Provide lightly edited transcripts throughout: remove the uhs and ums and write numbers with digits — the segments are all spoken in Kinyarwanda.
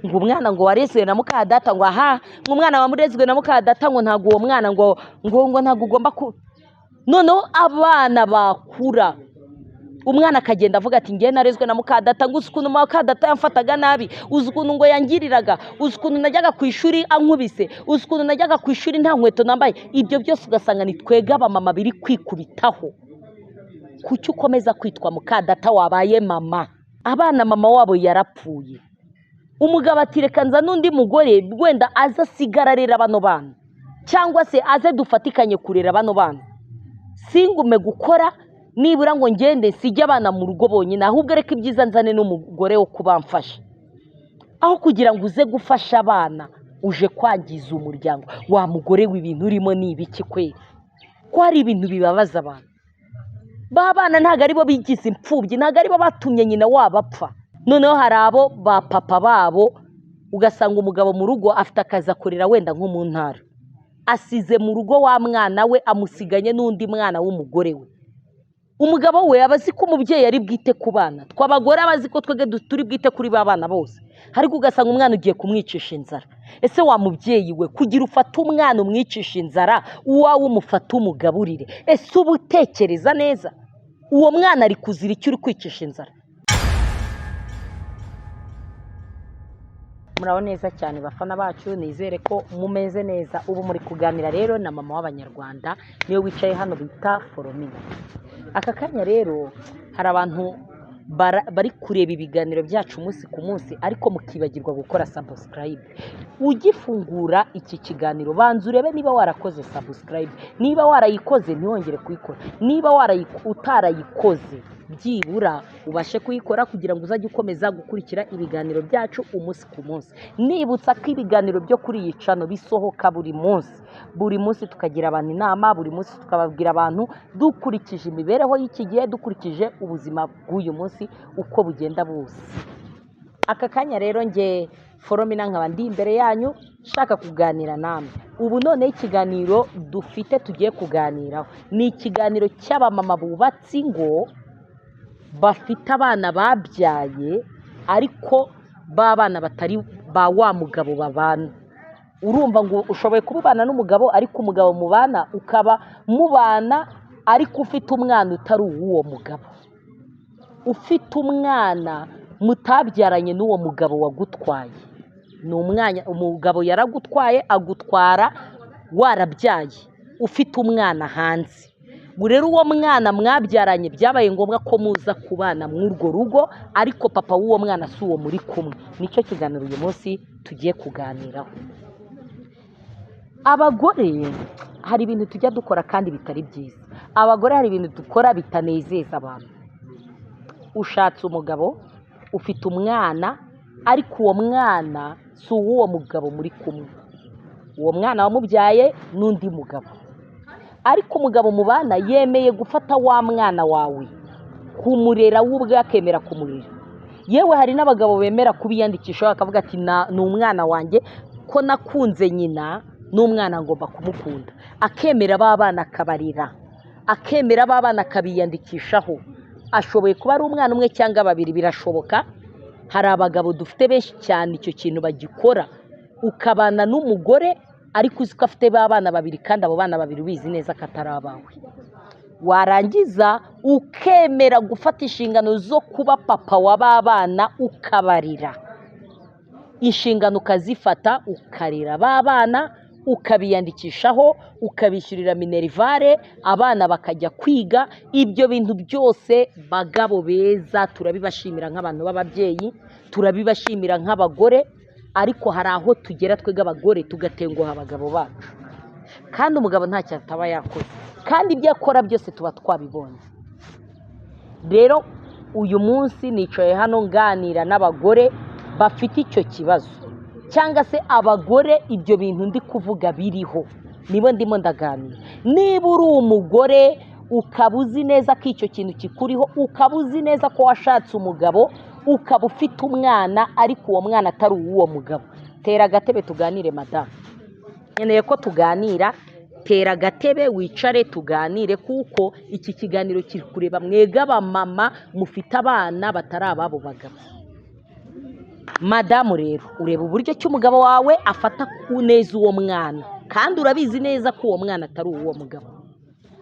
ngo umwana ngo warezwe na mukadata ngo aha ngo umwana wamurezwe na mukadata ngo ntago uwo mwana ngo ntago ugomba noneho abana bakura umwana akagenda avuga ati ngiye narezwe na mukadata ngo ukuntu mukadata yamfataga nabi ukuntu ngo yangiriraga ukuntu najyaga ku ishuri ankubise ukuntu najyaga ku ishuri nta nkweto nambaye ibyo byose ugasanga ni twega abamama biri kwikubitaho kuki ukomeza kwitwa mukadata wabaye mama abana mama wabo yarapfuye umugabo ati reka nza n'undi mugore wenda aza asigara arera bano bana cyangwa se aze dufatikanye kurera bano bana singume gukora nibura ngo ngende sijye abana mu rugo bonyine ahubwo reka ibyiza nzane n'umugore wo kubamfasha aho kugira ngo uze gufasha abana uje kwangiza umuryango wa mugore w'ibintu urimo n'ibiki kweri ko hari ibintu bibabaza abantu babana ntago aribo bigize imfubyi ntago aribo batumye nyina wabapfa noneho hari abo ba papa babo ugasanga umugabo mu rugo afite akazi akorera wenda nko mu ntara asize mu rugo wa mwana we amusiganye n'undi mwana w'umugore we umugabo we abazi ko umubyeyi ari bwite ku bana twabagore abazi ko twege turi bwite kuri ba bana bose ariko ugasanga umwana ugiye kumwicisha inzara ese wa mubyeyi we kugira ufata umwana umwicisha inzara uwawe umufata umugaburire ese uba utekereza neza uwo mwana ari kuzira icyo uri kwicisha inzara muraho neza cyane bafana bacu nizere ko mumeze neza ubu muri kuganira rero na mama w'abanyarwanda niyo wicaye hano bita Foromina aka kanya rero hari abantu bari kureba ibiganiro byacu umunsi ku munsi ariko mukibagirwa gukora subscribe ugifungura iki kiganiro banza urebe niba warakoze subscribe niba warayikoze ntiwongere kuyikora niba utarayikoze byibura ubashe kuyikora kugira ngo uzajye ukomeza gukurikira ibiganiro byacu umunsi ku munsi nibutsa ko ibiganiro byo kuri iyi channel bisohoka buri munsi tukagira abantu inama buri munsi tukababwira abantu dukurikije imibereho y'iki gihe dukurikije ubuzima bw'uyu munsi uko bugenda buza aka kanya rero nge Foromina nkaba ndi imbere yanyu shaka kuganira namwe ubu none ikiganiro dufite tugiye kuganiraho ni ikiganiro cy'abamama bubatsi ngo bafite abana babyaye ariko babana batari ba wa mugabo babana urumva ngo ushoboye kubana n'umugabo ariko umugabo mubana ukaba mubana ariko ufite umwana utari uwo mugabo ufite umwana mutabyaranye n'uwo mugabo wagutwaye ni umugabo yaragutwaye agutwara warabyaye ufite umwana hanze rero uwo mwana mwabyaranye byabaye ngombwa ko muza kubana mw'urwo rugo ariko papa w'uwo mwana si uwo muri kumwe nicyo kiganiro uyu munsi tugiye kuganiraho abagore hari ibintu tujya dukora kandi bitari byiza abagore hari ibintu dukora bitanezeza abantu ushatse umugabo ufite umwana ariko uwo mwana si uw'uwo mugabo muri kumwe uwo mwana wamubyaye n'undi mugabo ariko umugabo mubana yemeye gufata wa mwana wawe kumurera w'ubwe akemera kumurera yewe hari n'abagabo bemera kubiyandikisha bakavuga ati ni umwana wanjye ko nakunze nyina n'umwana ngomba kumukunda akemera babana akabarira akemera babana akabiyandikishaho ashoboye kuba ari umwana umwe cyangwa babiri birashoboka hari abagabo dufite benshi cyane icyo kintu bagikora ukabana n'umugore ariko uzi ko afite babana babiri kandi abo bana babiri ubizi neza ko atari abawe warangiza ukemera gufata inshingano zo kuba papa wa babana ukabarira inshingano ukazifata ukarera babana ukabiyandikishaho ukabishyurira minerivare abana bakajya kwiga ibyo bintu byose bagabo beza turabibashimira nk'abantu b'ababyeyi turabibashimira nk'abagore ariko hari aho tugera twega abagore tugatenguha abagabo bacu kandi umugabo ntacyo ataba yakoze kandi ibyo akora byose tuba twabibonye rero uyu munsi nicaye hano nganira n'abagore bafite icyo kibazo cyangwa se abagore ibyo bintu ndi kuvuga biriho nibo ndimo ndaganira niba uri umugore ukaba uzi neza ko icyo kintu kikuriho ukaba uzi neza ko washatse umugabo ukaba ufite umwana ariko uwo mwana atari uw'uwo mugabo tera agatebe tuganire madamu nkeneye ko tuganira tera agatebe wicare tuganire kuko iki kiganiro kiri kureba mwega abamama mufite abana batari ababo bagabo madamu rero ureba uburyo ki umugabo wawe afata ku neza uwo mwana, kandi urabizi neza ko uwo mwana atari uw'uwo mugabo,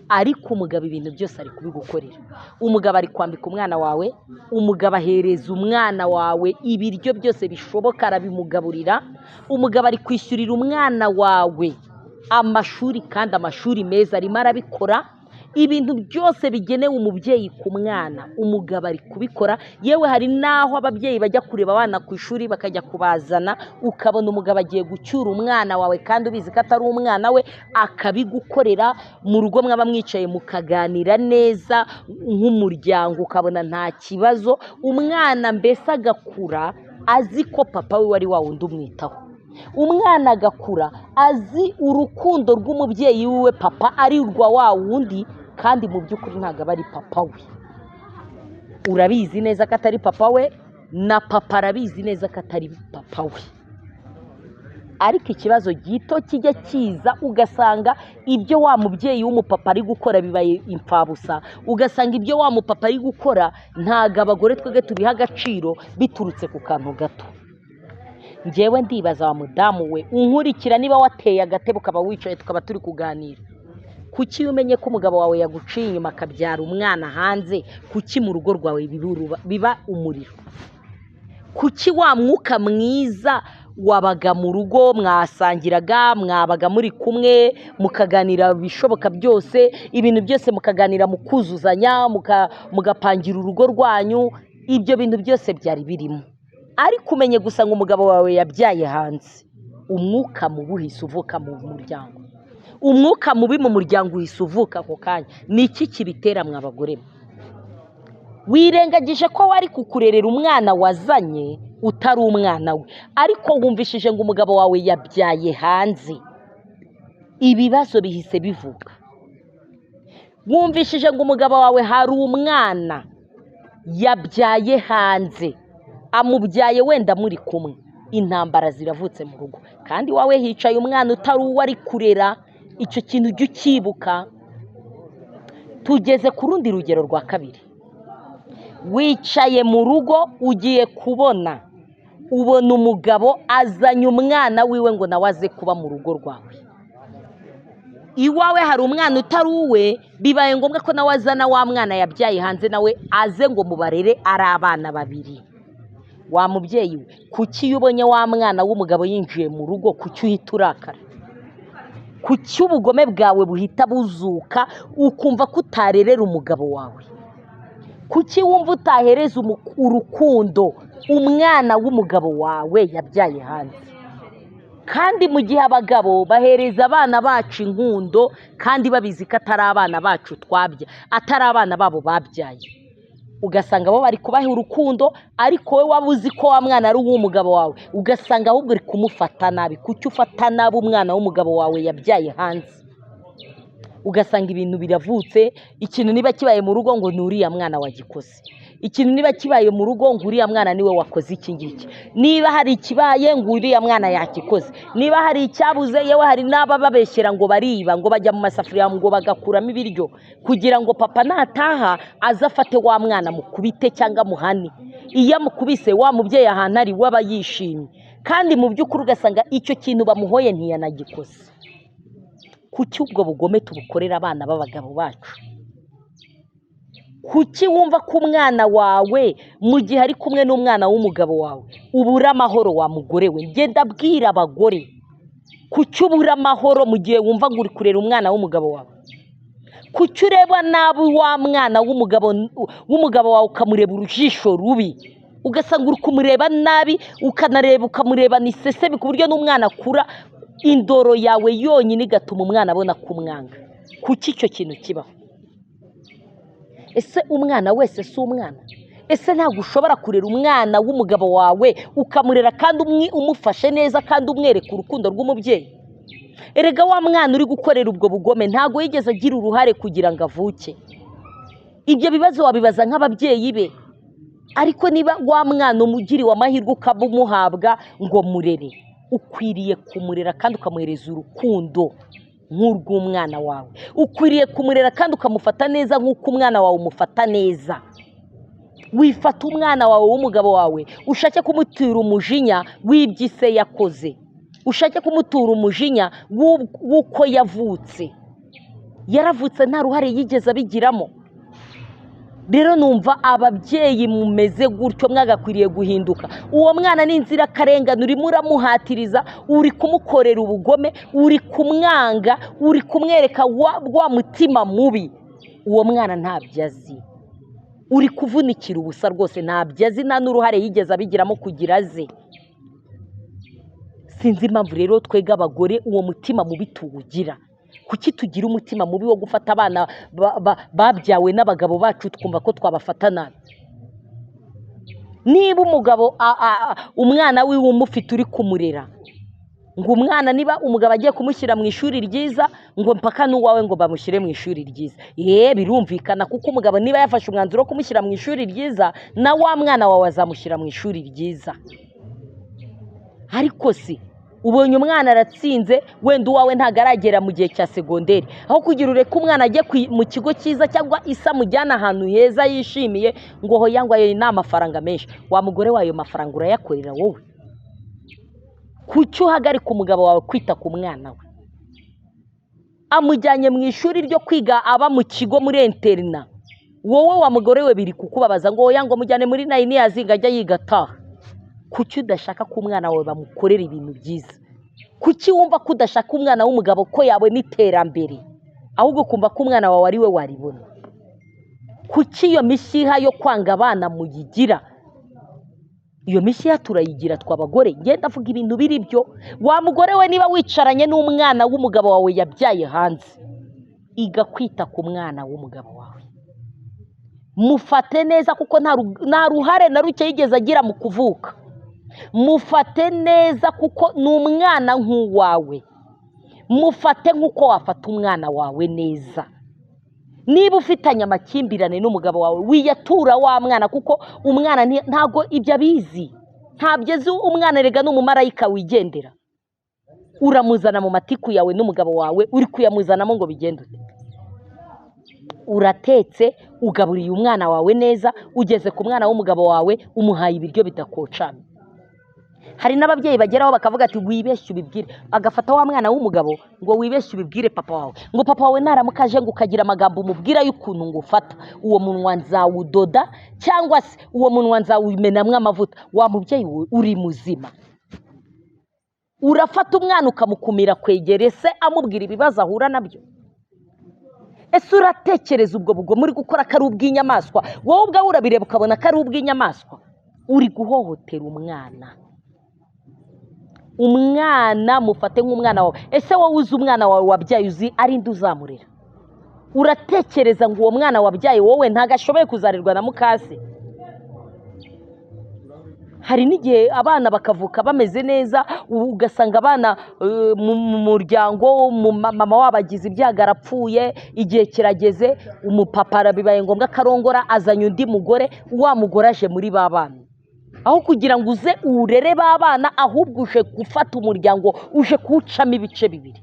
ariko umugabo ibintu byose ari kubigukorera. Umugabo ari kwambika umwana wawe, umugabo ahereza umwana wawe ibiryo byose bishoboka arabimugaburira, umugabo ari kwishyurira umwana wawe amashuri, kandi amashuri meza arimo arabikora. Ibintu byose bigenewe umubyeyi ku mwana umugabo ari kubikora. Yewe hari n'aho ababyeyi bajya kureba abana ku ishuri bakajya kubazana, ukabona umugabo agiye gucyura umwana wawe kandi ubizi ko atari umwana we, akabigukorera. Mu rugo mwaba mwicaye mukaganira neza nk'umuryango, ukabona nta kibazo. Umwana mbese agakura azi ko papa we wari wa wundi umwitaho. Umwana agakura azi urukundo rw'umubyeyi wiwe papa ari urwa wa wundi, kandi mu by'ukuri ntabwo aba ari papa we. Urabizi neza ko atari papa we, na papa arabizi neza ko atari papa we. Ariko ikibazo gito kijya kiza, ugasanga ibyo wa mubyeyi w'umupapa ari gukora bibaye imfabusa, ugasanga ibyo wa mupapa ari gukora ntabwo abagore twebwe tubiha agaciro, biturutse ku kantu gato. Njyewe ndibaza wa mudamu we unkurikira, niba wateye agatebe ukaba wicaye tukaba turi kuganira, kuki umenye ko umugabo wawe yaguciye inyuma akabyara umwana hanze, kuki mu rugo rwawe biba umuriro? Kuki wa mwuka mwiza wabaga mu rugo, mwasangiraga, mwabaga muri kumwe mukaganira bishoboka byose, ibintu byose mukaganira mukuzuzanya, mugapangira urugo rwanyu, ibyo bintu byose byari birimo. Ariko umenye gusa ngo umugabo wawe yabyaye hanze, umwuka mubi uhise uvuka mu muryango. Umwuka mubi mu muryango uhise uvuka ako kanya. Ni iki kibitera mwa bagore? Wirengagije ko wari kukurerera umwana wazanye utari umwana we, ariko wumvishije ngo umugabo wawe yabyaye hanze, ibibazo bihise bivuka. Wumvishije ngo umugabo wawe hari umwana yabyaye hanze, amubyaye wenda muri kumwe, intambara ziravutse mu rugo, kandi wawe hicaye umwana utari uwo ari kurera. Icyo kintu ujye ukibuka. Tugeze ku rundi rugero rwa kabiri. Wicaye mu rugo ugiye kubona, ubona umugabo azanye umwana wiwe ngo nawe aze kuba mu rugo rwawe. Iwawe hari umwana utari uwe, bibaye ngombwa ko nawe azana wa mwana yabyaye hanze nawe aze ngo mubarere ari abana babiri. Wa mubyeyi we, kuki iyo ubonye wa mwana w'umugabo yinjiye mu rugo, kuki uhita urakara? Kuki ubugome bwawe buhita buzuka ukumva ko utarerera umugabo wawe? Kuki wumva utahereza urukundo umwana w'umugabo wawe yabyaye hanze? Kandi mu gihe abagabo bahereza abana bacu inkundo, kandi babizi ko atari abana bacu twabya, atari abana babo babyaye, ugasanga bo bari kubaha urukundo, ariko we waba uzi ko wa mwana ari uw'umugabo wawe, ugasanga ahubwo uri kumufata nabi. Kuki ufata nabi umwana w'umugabo wawe yabyaye hanze? Ugasanga ibintu biravutse. Ikintu niba kibaye mu rugo ngo ni uriya mwana wagikoze, ikintu niba kibaye mu rugo ngo uriya mwana niwe wakoze iki ngiki, niba hari ikibaye ngo uriya mwana yakikoze, niba hari icyabuze. Yewe hari n'aba babeshyera ngo bariba, ngo bajya mu masafuriya ngo bagakuramo ibiryo, kugira ngo papa nataha aze afate wa mwana mukubite cyangwa muhane. Iyo amukubise wa mubyeyi ahantu ari we aba yishimye, kandi mu by'ukuri ugasanga icyo kintu bamuhoye ntiyanagikoze. Kuki ubwo bugome tubukorera abana b'abagabo bacu? Kuki wumva ko umwana wawe mu gihe ari kumwe n'umwana w'umugabo wawe ubura amahoro? Wa mugore we, ngenda abwira abagore, kuki ubura amahoro mu gihe wumva ngo uri kurera umwana w'umugabo wawe? Kuki ureba nabi wa mwana w'umugabo wawe ukamureba urujisho rubi, ugasanga uri kumureba nabi, ukamureba ni sesemi, ku buryo n'umwana akura indoro yawe yonyine igatuma umwana abona kumwanga? Kuki icyo kintu kibaho? Ese umwana wese si umwana? Ese ntabwo ushobora kurera umwana w'umugabo wawe ukamurera kandi umufashe neza kandi umwereka urukundo rw'umubyeyi? Erega wa mwana uri gukorera ubwo bugome ntabwo yigeze agira uruhare kugira ngo avuke. Ibyo bibazo wabibaza nk'ababyeyi be, ariko niba wa mwana umugiriwe amahirwe ukabumuhabwa ngo murere, ukwiriye kumurera kandi ukamuhereza urukundo nk'urw'umwana wawe. Ukwiriye kumurera kandi ukamufata neza nk'uko umwana wawe umufata neza. wifata umwana wawe w'umugabo wawe ushake kumutura umujinya w'iby'ise yakoze, ushake kumutura umujinya w'uko yavutse. Yaravutse nta ruhare yigeze abigiramo. Rero numva ababyeyi mumeze gutyo mwagakwiriye guhinduka. Uwo mwana ni inzirakarengane, urimo uramuhatiriza, uri kumukorera ubugome, uri kumwanga, uri kumwereka wa mutima mubi. Uwo mwana ntabyo azi, uri kuvunikira ubusa rwose, ntabyo azi, nta n'uruhare yigeze abigiramo kugira aze. Sinzi impamvu rero twega abagore uwo mutima mubi tuwugira. Kuki tugira umutima mubi wo gufata abana babyawe n'abagabo bacu twumva ko twabafata nabi? Niba umugabo umwana wiwe umufite uri kumurera, ngo umwana niba umugabo agiye kumushyira mu ishuri ryiza, ngo mpaka n'uwawe ngo bamushyire mu ishuri ryiza. Birumvikana kuko umugabo niba yafashe umwanzuro wo kumushyira mu ishuri ryiza, na wa mwana wawe azamushyira mu ishuri ryiza. Ariko si ubonye umwana aratsinze, wenda uwawe ntabwo aragera mu gihe cya segonderi, aho kugira ureke umwana ajye mu kigo cyiza cyangwa isa mujyana ahantu heza yishimiye, ngo hoya ngo ayo ni amafaranga menshi. Wa mugore wayo mafaranga urayakorera wowe? Kuki uhagarika umugabo wawe kwita ku mwana we? Amujyanye mu ishuri ryo kwiga, aba mu kigo muri interina, wowe wa mugore we biri kukubabaza ngo hoya ngo mujyane muri 9 years ajya yiga ataha. Kuki udashaka ko umwana wawe bamukorera ibintu byiza? Kuki wumva ko udashaka umwana w'umugabo ko yawe n'iterambere, ahubwo kumva ko umwana wawe ari we waribona? Kuki iyo mishiha yo kwanga abana muyigira? Iyo mishiha turayigira tw'abagore. Ngenda avuga ibintu biri byo. Wa mugore we niba wicaranye n'umwana w'umugabo wawe yabyaye hanze, iga kwita ku mwana w'umugabo wawe, mufate neza kuko nta ruhare na ruke yigeze agira mu kuvuka. Mufate neza kuko ni umwana nk'uwawe, mufate nk'uko wafata umwana wawe neza. Niba ufitanye amakimbirane n'umugabo wawe, wiyatura wa mwana kuko umwana ntago ibyo abizi, ntabyo azi. Umwana rega n'umumarayika wigendera, uramuzana mu matiku yawe n'umugabo wawe uri kuyamuzanamo ngo bigende ute? Uratetse, ugaburiye umwana wawe neza, ugeze ku mwana w'umugabo wawe umuhaye ibiryo bidakocamye. Hari n'ababyeyi bageraho bakavuga ati wibeshye ubibwire, agafata wa mwana w'umugabo ngo wibeshye ubibwire papa wawe, ngo papa wawe naramukaje ngo ukagira amagambo umubwira y'ukuntu ngo ufata, uwo munwa nzawudoda cyangwa se uwo munwa nzawumenamwo amavuta. Wa mubyeyi we uri muzima? Urafata umwana ukamukumira kwegera se amubwira ibibazo ahura nabyo? Ese uratekereza ubwo bugome muri gukora ko ari ubw'inyamaswa? Wowe ubwawe urabireba ukabona ko ari ubw'inyamaswa? Uri guhohotera umwana. Umwana mufate nk'umwana wawe. Ese wowe uzi umwana wawe wabyaye uzi ari nde uzamurera? Uratekereza ngo uwo mwana wabyaye wowe ntago ashoboye kuzarerwa na mukase? Hari n'igihe abana bakavuka bameze neza, ugasanga abana mu muryango mama wabo agize ibyago arapfuye, igihe kirageze umupapa bibaye ngombwa karongora, azanye undi mugore, wa mugore aje muri ba bana. Aho kugira ngo uze urere ba bana, ahubwo uje gufata umuryango, uje kuwucamo ibice bibiri,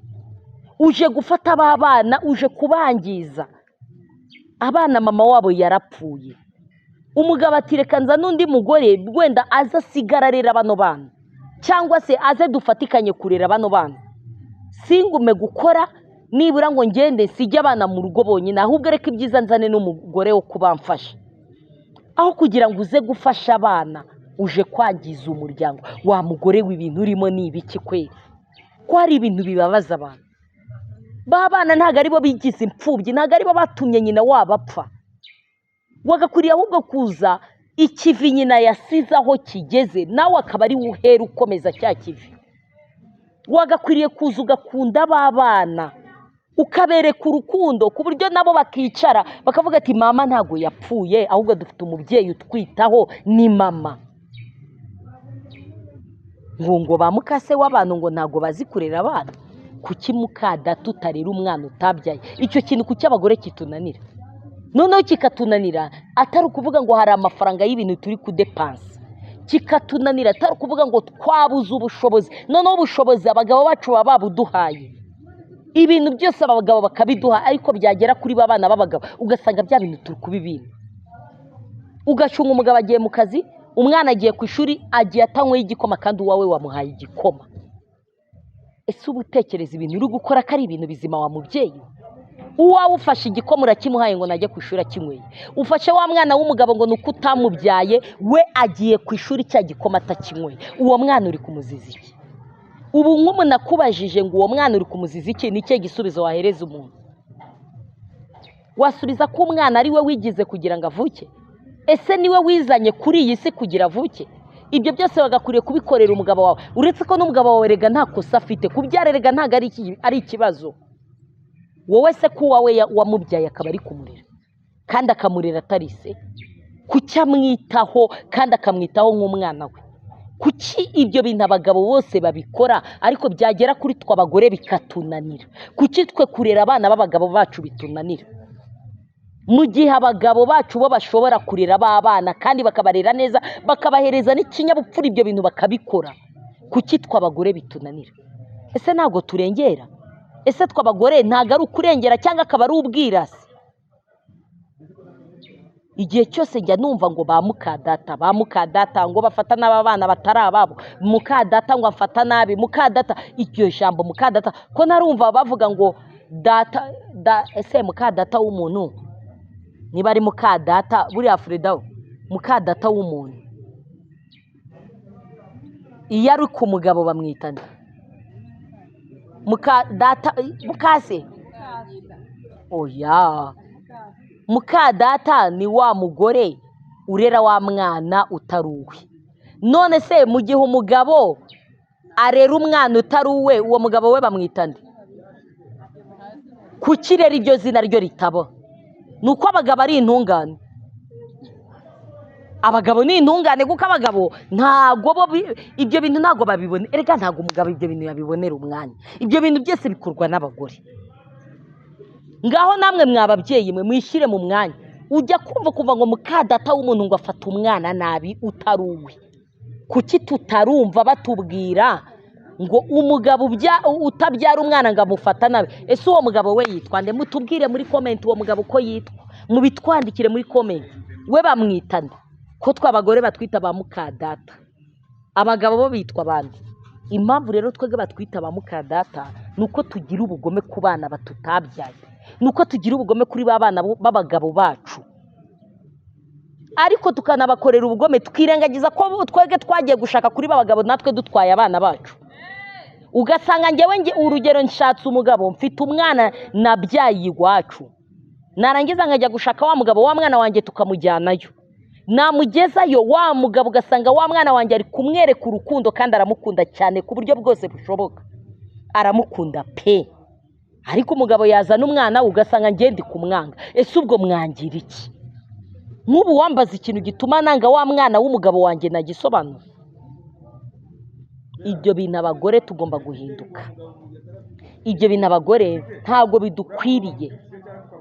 uje gufata ba bana, uje kubangiza. Abana mama wabo yarapfuye, umugabo ati reka nza n'undi mugore wenda aza asigara arera bano bana, cyangwa se aze dufatikanye kurera bano bana. Singume gukora nibura ngo ngende sijya abana mu rugo bonyine, ahubwo reka ibyiza nzane n'umugore wo kubamfasha. Aho kugira ngo uze gufasha abana, uje kwangiza umuryango. Wa mugore w'ibintu urimo ni ibiki kweli? Ko hari ibintu bibabaza abantu. Ba bana ntago aribo bigize imfubyi, ntago aribo batumye nyina wabapfa. Wagakwiriye ahubwo kuza ikivi nyina yasize aho kigeze, nawe akaba ari uhera ukomeza cya kivi. Wagakwiriye kuza ugakunda ba bana, ukabereka urukundo ku buryo nabo bakicara bakavuga ati mama ntago yapfuye, ahubwo dufite umubyeyi utwitaho, ni mama. Ngo ba mukase w'abantu ngo ntago bazi kurera abana. Kuki mukadata utarera umwana utabyaye? Icyo kintu kuki abagore kitunanira? Noneho kikatunanira atari ukuvuga ngo hari amafaranga y'ibintu turi kudepansa, kikatunanira atari ukuvuga ngo twabuze ubushobozi. Noneho ubushobozi abagabo bacu baba babuduhaye, ibintu byose abagabo bakabiduha, ariko byagera kuri ba bana b'abagabo ugasanga bya bintu turi kubibima. ugacunga umugabo agiye mu kazi, umwana agiye ku ishuri, agiye atanyweye igikoma kandi uwawe wamuhaye igikoma. Ese uba utekereza ibintu uri gukora ko ari ibintu bizima wa mubyeyi? Uwawe ufashe igikoma urakimuhaye ngo najye ku ishuri akinyweye, ufashe wa mwana w'umugabo ngo nuko utamubyaye we agiye ku ishuri cya gikoma atakinyweye, uwo mwana uri kumuziza iki? Ubu nk'umuntu akubajije ngo uwo mwana uri kumuziza iki, ni cyo gisubizo wahereza umuntu? Wasubiza ko umwana ari we wigize kugira ngo avuke? Ese niwe wizanye kuri iyi si kugira avuke? Ibyo byose wagakwiriye kubikorera umugabo wawe, uretse ko n'umugabo wawe rega nta kosa afite, kubyara rega ntabwo ari ikibazo. Wowe se ko uwawe wamubyaye akaba ari kumurera kandi akamurera atari se, kuki amwitaho kandi akamwitaho nk'umwana we? Kuki ibyo bintu abagabo bose babikora ariko byagera kuri twe abagore bikatunanira? Kuki twe kurera abana b'abagabo bacu bitunanira, mu gihe abagabo bacu bo bashobora kurera abana kandi bakabarera neza, bakabahereza n'ikinyabupfura, ibyo bintu bakabikora? Kuki twe abagore bitunanira? Ese ntabwo turengera? Ese twe abagore ntabwo ari ukurengera cyangwa akaba ari ubwirasi? Igihe cyose njya numva ngo ba mukadata ngo bafata n'abana batari ababo, mukadata ngo afata nabi, mukadata. Iryo jambo mukadata ko narumva bavuga ngo data, ese mukadata w'umuntu niba ari mukadata buriya Freda, mukadata w'umuntu iyo ari ku mugabo bamwita nde? Mukadata, mukase? Oya, mukadata ni wa mugore urera wa mwana utari uwe. None se mu gihe umugabo arera umwana utari uwe, uwo mugabo we bamwita nde? Kuki rero iryo zina ryo ritaba? Ni uko abagabo ari intungane. Abagabo ni intungane kuko abagabo ntabwo ibyo bintu ntabwo babibone. Erega ntabwo umugabo ibyo bintu yabibonera umwanya, ibyo bintu byose bikorwa n'abagore. Ngaho namwe mwababyeyi mwe mwishyire mu mwanya. Ujya kumva ngo mukadata w'umuntu ngo afata umwana nabi utari uwe. Kuki tutarumva batubwira ngo umugabo utabyara umwana ngo amufata nabi? Ese uwo mugabo we yitwa nde? Mutubwire muri comment uwo mugabo ko yitwa, mubitwandikire muri comment. We bamwita nde? Ko tw'abagore batwita ba mukadata, abagabo bo bitwa bande? Impamvu rero twebwe batwita ba mukadata nuko tugira ubugome ku bana batutabyaye, nuko tugira ubugome kuri ba bana b'abagabo bacu, ariko tukanabakorera ubugome twirengagiza ko twebwe twagiye gushaka kuri ba bagabo natwe dutwaye abana bacu. Ugasanga njyewe urugero nshatse umugabo, mfite umwana nabyaye iwacu, narangiza nkajya gushaka wa mugabo wa mwana wanjye tukamujyanayo, namugezayo wa mugabo ugasanga wa mwana wanjye ari kumwereka urukundo kandi aramukunda cyane ku buryo bwose bushoboka, aramukunda pe, ariko umugabo yazana umwana ugasanga ngende kumwanga. Ese ubwo mwangira iki? Nk'ubu wambaza ikintu gituma nanga wa mwana w'umugabo wanjye nagisobanura? Ibyo bintu abagore tugomba guhinduka. Ibyo bintu abagore ntabwo bidukwiriye,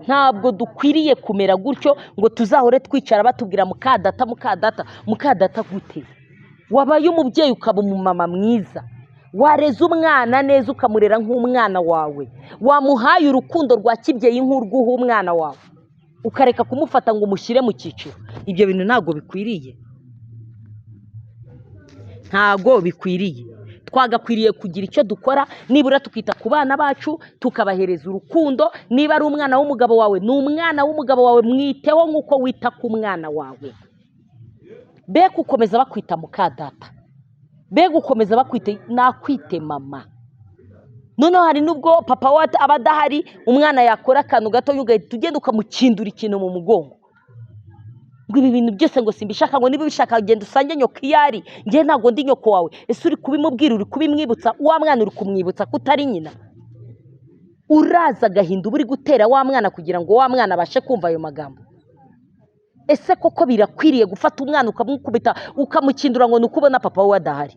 ntabwo dukwiriye kumera gutyo ngo tuzahore twicara batubwira mukadata mukadata. Mukadata gute? Wabaye umubyeyi ukaba umumama mwiza, wareze umwana neza ukamurera nk'umwana wawe, wamuhaye urukundo rwa kibyeyi nk'urw'uha umwana wawe, ukareka kumufata ngo umushyire mu cyiciro. Ibyo bintu ntabwo bikwiriye, ntabwo bikwiriye. Twagakwiriye kugira icyo dukora, nibura tukita ku bana bacu tukabahereza urukundo. Niba ari umwana w'umugabo wawe, ni umwana w'umugabo wawe, mwiteho nk'uko wita ku mwana wawe. Be gukomeza bakwita mukadata, be gukomeza bakwite nakwite mama. Noneho hari nubwo papa we aba adahari, umwana yakora akantu gato ugahita ugenda ukamukindura ikintu mu mugongo, ngo ibi bintu byose ngo simbishaka, ngo niba ubishaka genda usange nyoko iyari, njye ntabwo ndi nyoko wawe. Ese uri kubimubwira, uri kubimwibutsa? Wa mwana uri kumwibutsa ko utari nyina? Uraza agahinda uba uri gutera wa mwana kugira ngo wa mwana abashe kumva ayo magambo? Ese koko birakwiriye gufata umwana ukamukubita ukamukindura ngo nuko ubona papa we adahari?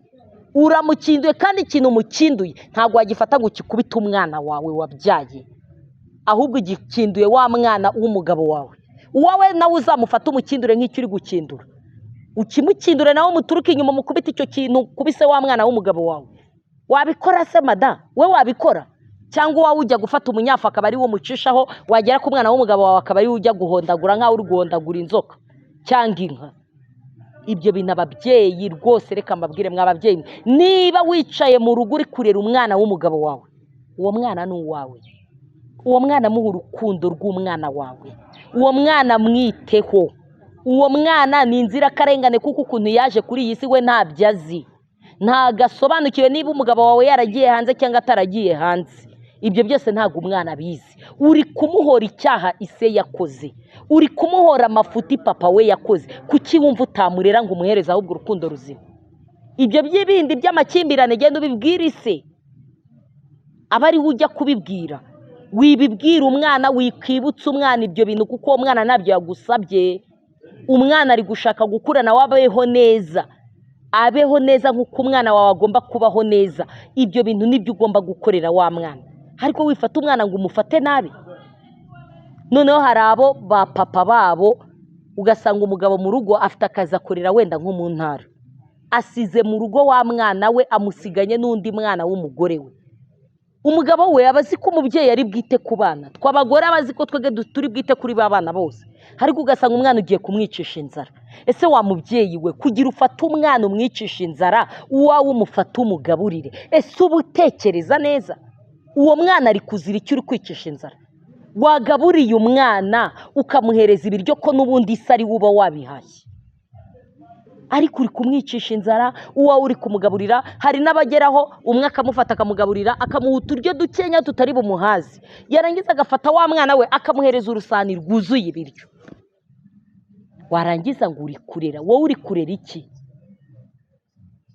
Uramukinduye, kandi ikintu umukinduye ntabwo wagifata ngo ukikubite umwana wawe wabyaye, ahubwo igikinduye wa mwana w'umugabo wawe. Uwawe nawe uzamufata umukindure nk'icyo uri gukindura, ukimukindure nawe muturuke inyuma mukubite icyo kintu kubise wa mwana w'umugabo wawe. Wabikora se mada? We wabikora? Cyangwa wawe ujya gufata umunyafu akaba ari wo mucishaho, wagera ku mwana w'umugabo wawe akaba ari ujya guhondagura nk'aho uri guhondagura inzoka? cyangwa inka. Ibyo bintu ababyeyi rwose reka mbabwire mw'ababyeyi, niba wicaye mu rugo uri kurera umwana w'umugabo wawe, uwo mwana ni uwawe, uwo mwana muha urukundo rw'umwana wawe, uwo mwana mwiteho, uwo mwana ni inzirakarengane kuko ukuntu yaje kuri iyi si we ntabyo azi, ntabwo asobanukiwe niba umugabo wawe yaragiye hanze cyangwa ataragiye hanze. Ibyo byose ntabwo umwana abizi. Uri kumuhora icyaha ise yakoze, uri kumuhora amafuti papa we yakoze. Kuki wumva utamurera ngo umuhereze ahubwo urukundo ruzima? Ibyo by'ibindi by'amakimbirane genda ubibwira ise, aba ariwe ujya kubibwira. Wibibwira umwana, wikwibutsa umwana ibyo bintu kuko uwo mwana ntabyo yagusabye. Umwana ari gushaka gukura nawe abeho neza, abeho neza nk'uko umwana wawe agomba kubaho neza. Ibyo bintu nibyo ugomba gukorera wa mwana, ariko wifata umwana ngo umufate nabi. Noneho hari abo ba papa babo ugasanga umugabo mu rugo afite akazi akorera wenda nko mu ntara, asize mu rugo wa mwana we amusiganye n'undi mwana w'umugore we. Umugabo we aba azi ko umubyeyi ari bwite ku bana, tw'abagore aba azi ko twebwe turi bwite kuri ba bana bose, ariko ugasanga umwana ugiye kumwicisha inzara. Ese wa mubyeyi we, kugira ufate umwana umwicisha inzara, uwawe umufate umugaburire, ese uba utekereza neza? Uwo mwana ari kuzira icyo uri kwicisha inzara? Wagaburiye umwana ukamuhereza ibiryo ko n'ubundi isi ari uba wabihashye, ariko uri kumwicisha inzara, uwawe uri kumugaburira. Hari n'abageraho umwe akamufata akamugaburira, akamuha uturyo dukenya tutari bumuhazi, yarangiza agafata wa mwana we akamuhereza urusani rwuzuye ibiryo. Warangiza ngo uri kurera, wowe uri kurera iki?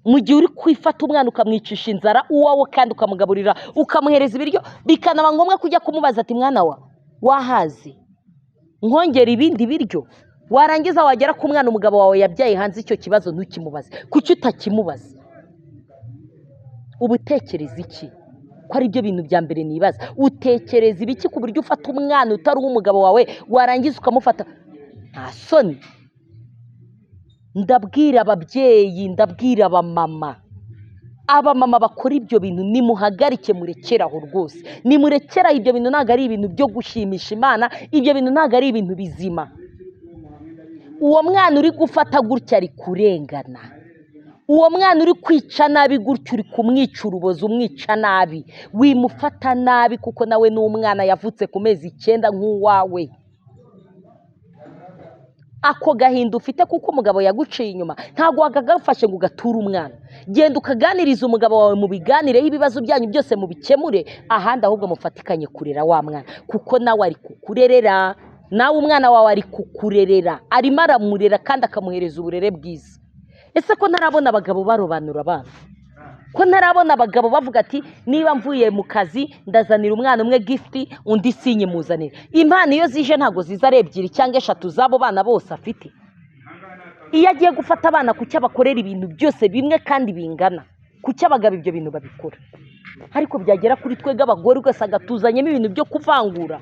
Mu gihe uri kwifata umwana ukamwicisha inzara uwawe kandi ukamugaburira ukamuhereza ibiryo, bikanaba ngombwa kujya kumubaza ati mwana wa wahaze nkongera ibindi biryo. Warangiza wagera ku mwana umugabo wawe yabyaye hanze, icyo kibazo ntukimubaze. Kuki utakimubaza? Ubutekereza iki? Ko ari byo bintu bya mbere nibaza. Utekereza ibiki ku buryo ufata umwana utari uw'umugabo wawe warangiza ukamufata? Nta soni. Ndabwira ababyeyi, ndabwira abamama, abamama bakora ibyo bintu nimuhagarike, murekeraho rwose, nimurekeraho. Ibyo bintu ntabwo ari ibintu byo gushimisha Imana, ibyo bintu ntabwo ari ibintu bizima. Uwo mwana uri gufata gutya ari kurengana, uwo mwana uri kwica nabi gutya uri kumwica urubozo, umwica nabi. Wimufata nabi kuko nawe ni umwana yavutse ku mezi 9 nk'uwawe. Ako gahinda ufite kuko umugabo yaguciye inyuma ntabwo wagagafashe ngo ugature umwana. Genda ukaganiriza umugabo wawe, mu biganireho ibibazo byanyu byose mubikemure, ahandi ahubwo mufatikanye kurera wa mwana kuko nawe ari kukurerera. Nawe umwana wawe ari kukurerera, arimo aramurera kandi akamuhereza uburere bwiza. Ese ko ntarabona abagabo barobanura abana? Ko ntarabona abagabo bavuga ati niba mvuye mu kazi ndazanira umwana umwe gift, undi sinye muzanira? Impano iyo zije ntago ziza ari 2 cyangwa 3 zabo bana bose afite. Iyo agiye gufata abana kuki abakorera ibintu byose bimwe kandi bingana? Kuki abagabo ibyo bintu babikora? Ariko byagera kuri twega abagore ugasanga tuzanyemo ibintu byo kuvangura,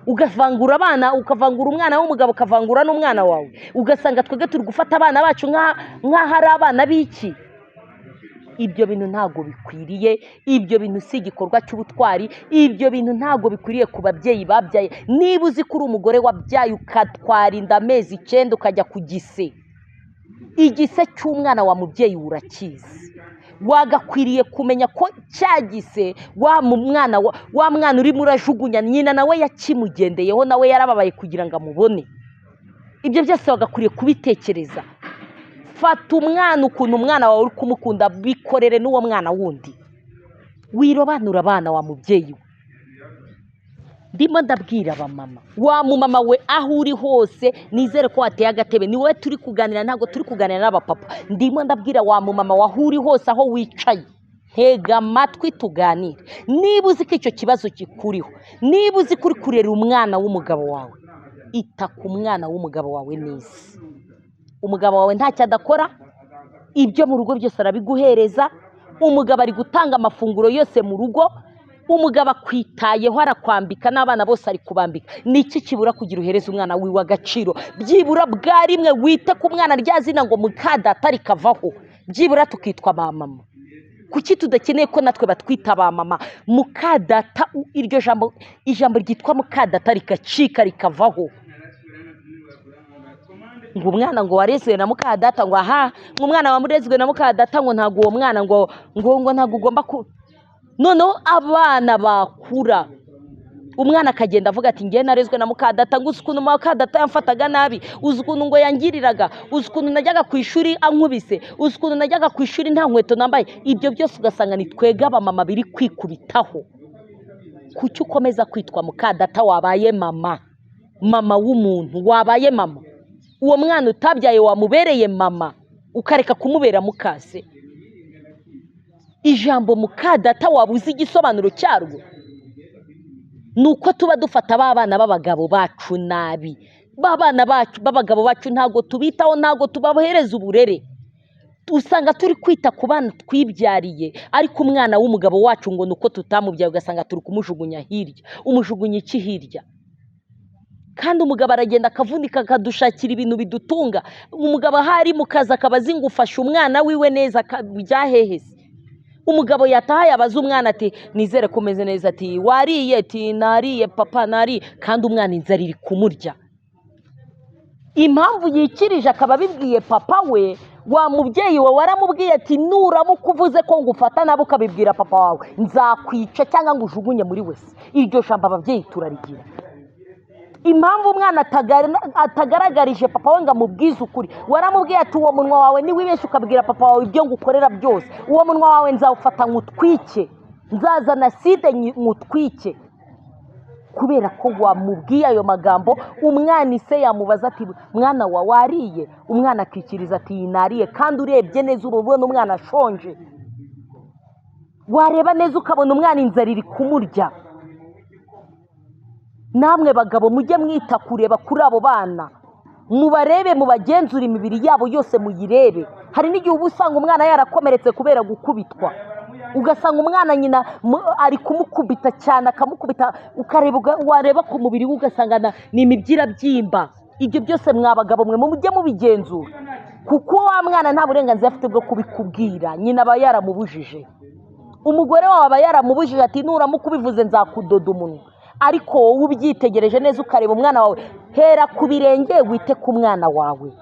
ugavangura abana, ukavangura umwana w'umugabo, ukavangura n'umwana wawe, ugasanga twege turi gufata abana bacu nk'aho ari abana b'iki. Ibyo bintu ntago bikwiriye, ibyo bintu si igikorwa cy'ubutwari, ibyo bintu ntago bikwiriye ku babyeyi babyaye. Niba uzi ko uri umugore wabyaye ukatwara inda amezi 9 ukajya ku gise, igise cy'umwana wa mubyeyi urakizi, wagakwiriye kumenya ko cyagise wa mwana urimo urajugunya nyina nawe yakimugendeyeho, nawe yarababaye kugira ngo amubone. Ibyo byose wagakwiriye kubitekereza. Fata umwana ukuntu umwana wawe uri kumukunda, bikorere n'uwo mwana wundi. Wirobanura abana wa mubyeyi we. Ndimo ndabwira abamama, wa mumama we aho uri hose, nizere ko wateye agatebe, ni wowe turi kuganira, ntabwo turi kuganira n'abapapa. Ndimo ndabwira wa mumama wa aho uri hose, aho wicaye, ntega amatwi tuganire. Niba uzi ko icyo kibazo kikuriho, niba uzi ko uri kurera umwana w'umugabo wawe, ita ku mwana w'umugabo wawe neza. Umugabo wawe ntacyo adakora, ibyo mu rugo byose arabiguhereza. Umugabo ari gutanga amafunguro yose mu rugo, umugabo akwitayeho, arakwambika, n'abana bose ari kubambika. Niki kibura kugira uhereza umwana wiwe agaciro? Byibura bwa rimwe wite ku mwana, rya zina ngo mukadata rikavaho, byibura tukitwa ba mama. Kuki tudakeneye ko natwe batwita ba mama? Mukadata, iryo ijambo ryitwa mukadata rikacika rikavaho. ngo umwana ngo warezwe na mukadata ngo aha ngo umwana wamurezwe na mukadata ngo ntabwo uwo mwana ngo ntabwo ugomba noneho abana bakura umwana akagenda avuga ati ngiye narezwe na mukadata ngo uzi ukuntu mukadata yamfataga nabi, uzi ukuntu ngo yangiriraga, uzi ukuntu najyaga ku ishuri ankubise, uzi ukuntu najyaga ku ishuri nta nkweto nambaye. Ibyo byose ugasanga ni twega abamama biri kwikubitaho. Kuki ukomeza kwitwa mukadata wabaye mama w'umuntu, wabaye mama uwo mwana utabyaye wamubereye mama ukareka kumubera mukase? Ijambo mukadata wabuze igisobanuro cyarwo. Nuko tuba dufata abana b'abagabo bacu nabi, babana bacu b'abagabo bacu ntago tubitaho, ntago tubabohereza uburere. Usanga turi kwita ku bana twibyariye, ariko umwana w'umugabo wacu ngo nuko tutamubyaye ugasanga turi kumujugunya hirya. Umujugunya iki hirya? Kandi umugabo aragenda akavunika akadushakira ibintu bidutunga. Umugabo ahari mu kazi akaba azi ngo ufashe umwana wiwe neza byahehese. Umugabo yataha yabaza umwana ati nizere ko umeze neza, ati wariye, ati nariye papa nariye, kandi umwana inzara iri kumurya. Impamvu yikirije akaba abibwiye papa we, wa mubyeyi we waramubwiye ati nuramuka uvuze ko ngufata nabo ukabibwira papa wawe nzakwica cyangwa ngo ujugunye muri wese. Iryo jambo ababyeyi turarigira. Impamvu umwana atagaragarije papa we ngo amubwize ukuri, waramubwiye ati uwo munwa wawe niwibeshye ukabwira papa wawe ibyo ngukorera byose, uwo munwa wawe nzawufata nkutwike, nzazana side nkutwike. Kubera ko wamubwiye ayo magambo, umwana ise yamubaza ati mwana wa wariye, umwana akikiriza ati nariye, kandi urebye neza ubona umwana ashonje. Wareba neza ukabona umwana inzara iri kumurya. Namwe bagabo mujye mwita kureba kuri abo bana, mubarebe mubagenzura imibiri yabo yose muyirebe. Hari n'igihe uba usanga umwana yarakomeretse kubera gukubitwa, ugasanga umwana nyina ari kumukubita cyane akamukubita, wareba ku mubiri we ugasanga ni imibyira byimba. Ibyo byose mwabagabo mwe mujye mubigenzura, kuko wa mwana nta burenganzira afite bwo kubikubwira, nyina aba yaramubujije. Umugore wawe aba yaramubujije ati nuramuka ubivuze nzakudoda umunwa. Ariko wowe ubyitegereje neza ukareba umwana wawe, hera ku birenge wite ku mwana wawe,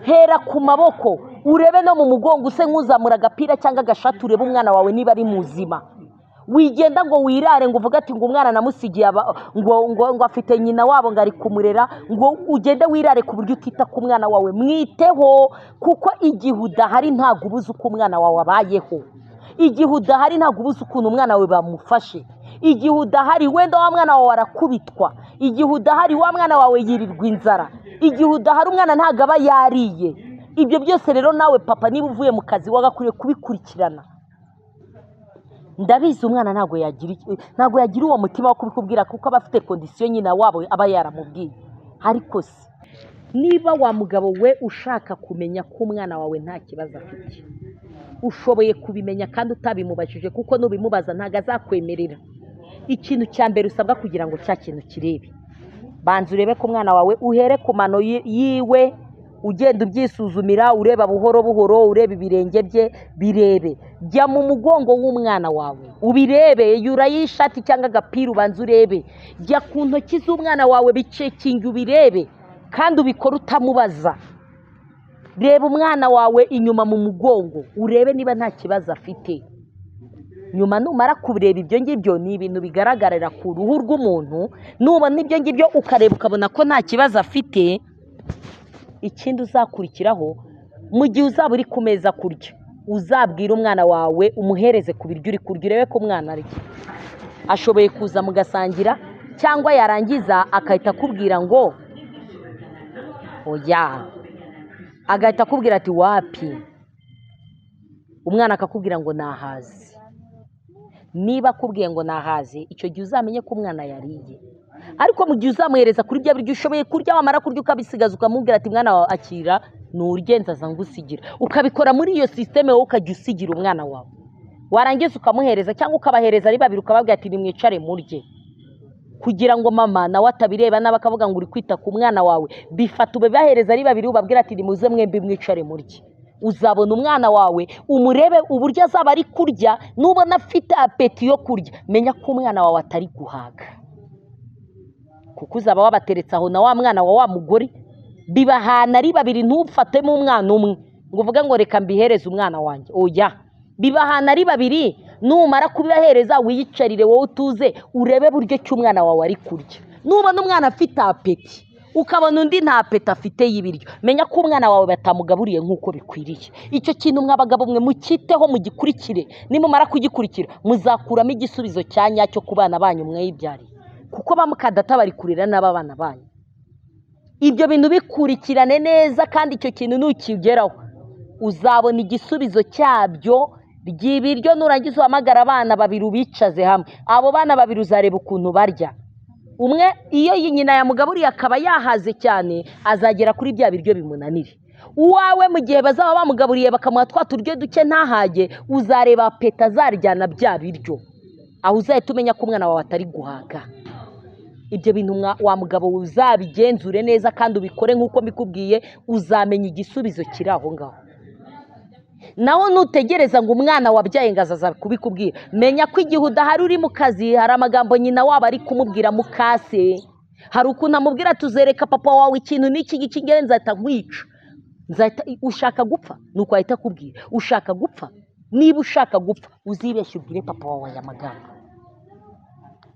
hera ku maboko urebe no mu mugongo use nk'uzamura agapira cyangwa agashati urebe umwana wawe niba ari muzima. Wigenda ngo wirare ngo uvuge ati ngo umwana namusigiye ngo afite nyina wabo ngo ari kumurera, ngo ugende wirare ku buryo utita ku mwana wawe. Mwiteho, kuko igihe udahari ntabwo ubuze uko umwana wawe abayeho. Igihe udahari ntabwo ubuze ukuntu umwana wawe bamufashe. Igihe udahari wenda wa mwana wawe arakubitwa, igihe udahari wa mwana wawe yirirwa inzara, igihe udahari umwana ntabwo aba yariye. Ibyo byose rero nawe papa niba uvuye mu kazi wagakwiye kubikurikirana. Ndabizi umwana ntabwo yagira uwo mutima wo kubikubwira kuko aba afite kondisiyo nyina wabo aba yaramubwiye. Ariko se niba wa mugabo we ushaka kumenya ko umwana wawe nta kibazo afite, ushoboye kubimenya kandi utabimubajije, kuko nubimubaza ntabwo azakwemerera. Ikintu cya mbere usabwa kugira ngo cya kintu kirebe, banza urebe ko umwana wawe, uhere ku mano yiwe ugenda ubyisuzumira, ureba buhoro buhoro, ureba ibirenge bye birebe. Jya mu mugongo w'umwana wawe ubirebe, yura y'ishati cyangwa agapira ubanza urebe. Jya ku ntoki z'umwana wawe bicekinge ubirebe, kandi ubikora utamubaza. Reba umwana wawe inyuma mu mugongo urebe niba nta kibazo afite. Nyuma numara kureba ibyo ngibyo, ni ibintu bigaragarira ku ruhu rw'umuntu. Nubona ibyo ngibyo ukareba ukabona ko nta kibazo afite, ikindi uzakurikiraho, mu gihe uzaba uri ku meza kurya, uzabwira umwana wawe umuhereze ku biryo uri kurya, urebe ko umwana arya. Ashoboye kuza mugasangira, cyangwa yarangiza akahita akubwira ngo oya, agahita akubwira ati wapi, umwana akakubwira ngo nahaze. Niba akubwiye ngo nahaze, icyo gihe uzamenye ko umwana yariye. Ariko mu gihe uzamuhereza kuri bya biryo ushoboye kurya, wamara kurya ukabisigaza ukamubwira ati mwana wawe akira nuryenza za ngusigira, ukabikora muri iyo systeme wowe ukajya usigira umwana wawe. Warangiza ukamuhereza cyangwa ukabahereza ari babiri ukababwira ati nimwicare murye, kugira ngo mama nawe atabireba n'abakavuga ngo uri kwita ku mwana wawe. Bifata ubahereza ari babiri ubabwira ati nimuze mwembi mwicare murye. Uzabona umwana wawe umurebe uburyo azaba ari kurya, nubona afite apeti yo kurya, menya ko umwana wawe atari guhaga, kuko uzaba wabateretse aho na wa mwana wa mugore bibahana ari babiri, ntufatemo umwana umwe ngo uvuge ngo reka mbihereze umwana wanjye, oya, bibahana ari babiri, numara kubibahereza wiyicarire wowe utuze urebe buryo ki umwana wawe ari kurya. Nubona umwana afite apeti ukabona undi nta apeti afite y'ibiryo, menya ko umwana wawe batamugaburiye nk'uko bikwiriye. Icyo kintu mwabagabo mwe mukiteho, mugikurikire, nimumara kugikurikira muzakuramo igisubizo cya nyacyo ku bana banyu mwayibyariye, kuko ba mukadata bari kurera n'aba bana banyu. Ibyo bintu bikurikirane neza, kandi icyo kintu nukigeraho uzabona igisubizo cyabyo by'ibiryo. Nurangiza uhamagara abana babiri ubicaze hamwe, abo bana babiri uzareba ukuntu barya. Umwe iyo nyina yamugaburiye akaba yahaze cyane, azagera kuri bya biryo bimunanire. Uwawe mu gihe bazaba bamugaburiye bakamuha twa turyo duke ntahage, uzareba apeti azaryana bya biryo, aho uzahita umenya ko umwana wawe atari guhaga. Ibyo bintu wa mugabo uzabigenzure neza kandi ubikore nk'uko mbikubwiye, uzamenya igisubizo kiri aho ngaho. Naho nutegereza ngo umwana wabyaye ngo azaza kubikubwira, menya ko igihe udahari uri mu kazi hari amagambo nyina waba ari kumubwira mukase. Hari ukuntu amubwira tuzereka papa wawe ikintu n'iki cy'ingenzi, nzahita nkwica, ushaka gupfa, nuko ahita akubwira ushaka gupfa. Niba ushaka gupfa uzibeshye ubwire papa wawe aya magambo,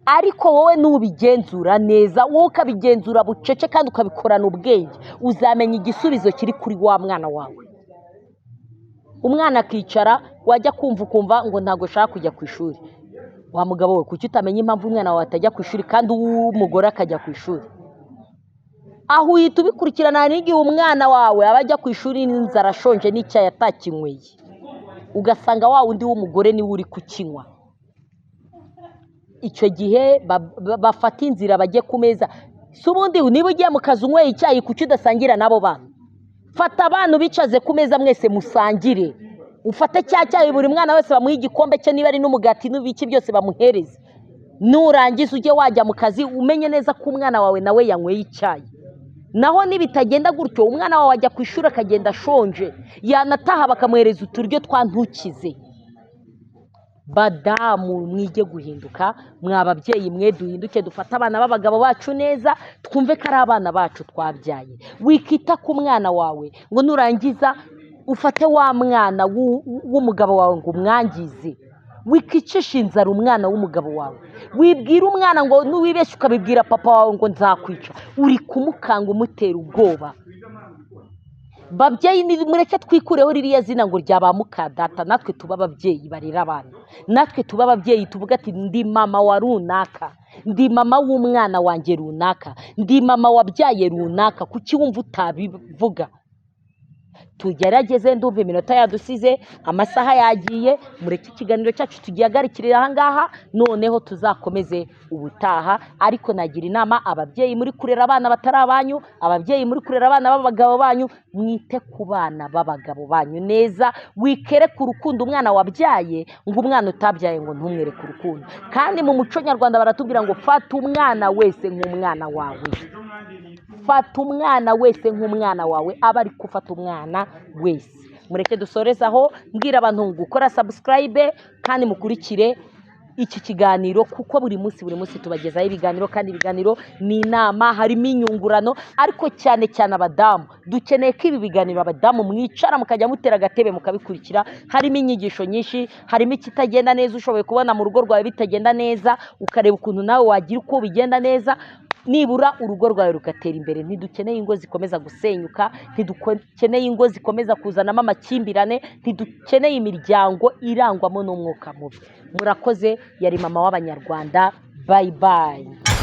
ariko wowe nubigenzura neza, wowe ukabigenzura bucece kandi ukabikorana ubwenge, uzamenya igisubizo kiri kuri wa mwana wawe. Umwana akicara, wajya kumva ukumva ngo ntabwo ushaka kujya ku ishuri. Wa mugabo we, kuki utamenya impamvu umwana wawe atajya ku ishuri kandi uw'umugore akajya ku ishuri? Aho uhita ubikurikirana n'igihe umwana wawe aba ajya ku ishuri n'inzara, ashonje n'icyayi atakinyweye, ugasanga wa wundi w'umugore niwe uri kukinywa. Icyo gihe bafata inzira bajye ku meza. Si ubundi niba ugiye mu kazi unyweye icyayi, kuki udasangira n'abo bana? Fata abana ubicaze ku meza mwese musangire, ufate cya cyayi buri mwana wese bamuha igikombe cye, niba ari n'umugati n'ibiki byose bamuhereze. Nurangiza ujye wajya mu kazi umenye neza ko umwana wawe nawe yanyweye icyayi. Naho nibitagenda gutyo, umwana wawe ajya ku ishuri akagenda ashonje, yanataha bakamuhereza uturyo twa ntukize. Badamu mwige guhinduka, mwababyeyi mwe duhinduke, dufata abana b'abagabo bacu neza, twumve ko ari abana bacu twabyaye. Wikita ku mwana wawe ngo nurangiza ufate wa mwana w'umugabo wawe ngo umwangize. Wikicisha inzara umwana w'umugabo wawe. Wibwira umwana ngo nuwibeshye ukabibwira papa wawe ngo nzakwica, uri kumukanga umutera ubwoba. Babyeyi mureke twikureho ririya zina ngo rya ba mukadata, natwe tuba ababyeyi barera abana. Natwe tuba ababyeyi tuvuga ati ndi mama wa runaka, ndi mama w'umwana wanjye runaka, ndi mama wabyaye runaka. Kuki wumva utabivuga? Tugerageze, ndumva iminota yadusize, amasaha yagiye. Mureke ikiganiro cyacu tugihagarikirira aha ngaha, noneho tuzakomeze ubutaha. Ariko nagira inama ababyeyi muri kurera abana batari abanyu, ababyeyi muri kurera abana b'abagabo banyu, mwite ku bana b'abagabo banyu neza. Wikereke urukundo umwana wabyaye, ngo umwana utabyaye ngo ntumwereke urukundo. Kandi mu muco nyarwanda baratubwira ngo fata umwana wese nk'umwana wawe. Fata umwana wese nk'umwana wawe, aba ari gufata umwana wese. Mureke dusorezaho, mbwira abantu gukora subscribe kandi mukurikire iki kiganiro, kuko buri munsi tubagezaho ibiganiro, kandi ibiganiro ni inama, harimo inyungurano. Ariko cyane cyane abadamu, dukeneye ko ibi biganiro abadamu mwicara mukajya mutera agatebe mukabikurikira. Harimo inyigisho nyinshi, harimo ikitagenda neza, ushoboye kubona mu rugo rwawe bitagenda neza, ukareba ukuntu nawe wagira uko bigenda neza, nibura urugo rwawe rugatera imbere. Ntidukeneye ingo zikomeza gusenyuka, ntidukeneye ingo zikomeza kuzanamo amakimbirane, ntidukeneye imiryango irangwamo n'umwuka mubi. Murakoze. Yari mama w'Abanyarwanda. Bye bye.